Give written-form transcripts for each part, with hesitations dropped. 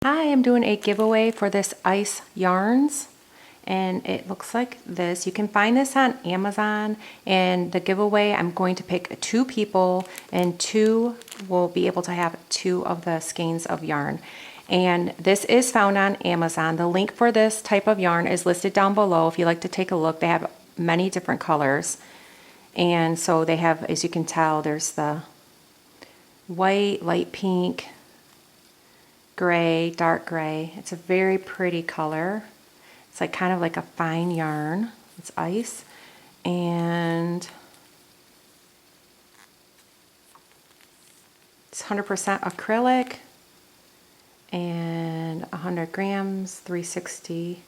Hi, I'm doing a giveaway for this ice yarns, and it looks like this. You can find this on Amazon, and the giveaway, I'm going to pick 2 people, and 2 will be able to have 2 of the skeins of yarn. And this is found on Amazon. The link for this type of yarn is listed down below if you'd like to take a look. They have many different colors, and so they have, as you can tell, there's the white, light pink, gray, dark gray. It's a very pretty color. It's like kind of like a fine yarn. It's ice, and it's 100% acrylic and 100 grams, 360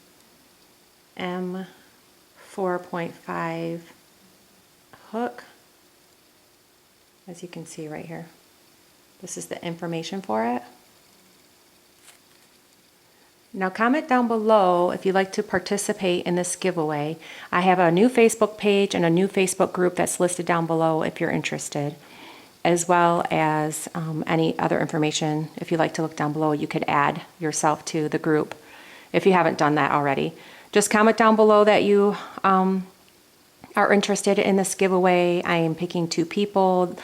M, 4.5 hook, as you can see right here. This is the information for it. Now comment down below if you'd like to participate in this giveaway. I have a new Facebook page and a new Facebook group that's listed down below if you're interested, as well as any other information. If you'd like to look down below, you could add yourself to the group if you haven't done that already. Just comment down below that you are interested in this giveaway. I am picking 2 people.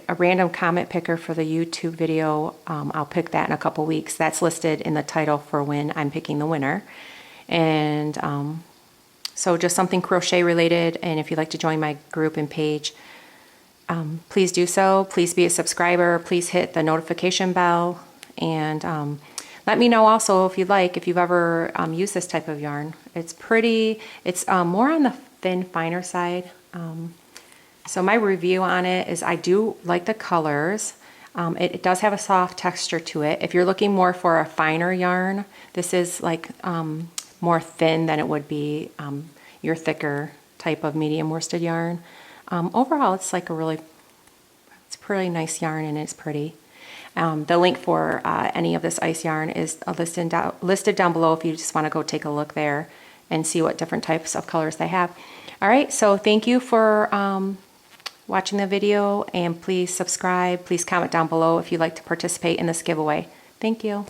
A random comment picker for the YouTube video, I'll pick that in a couple weeks. That's listed in the title for when I'm picking the winner. And so just something crochet related, and if you'd like to join my group and page, please do so. Please be a subscriber. Please hit the notification bell, and let me know also if you'd like, if you've ever used this type of yarn. It's pretty, it's more on the thin, finer side. So my review on it is I do like the colors. It does have a soft texture to it. If you're looking more for a finer yarn, this is like more thin than it would be your thicker type of medium worsted yarn. Overall, it's like it's a pretty nice yarn, and it's pretty. The link for any of this ice yarn is listed down below if you just want to go take a look there and see what different types of colors they have. All right, so thank you for watching the video, and please subscribe. Please comment down below if you'd like to participate in this giveaway. Thank you.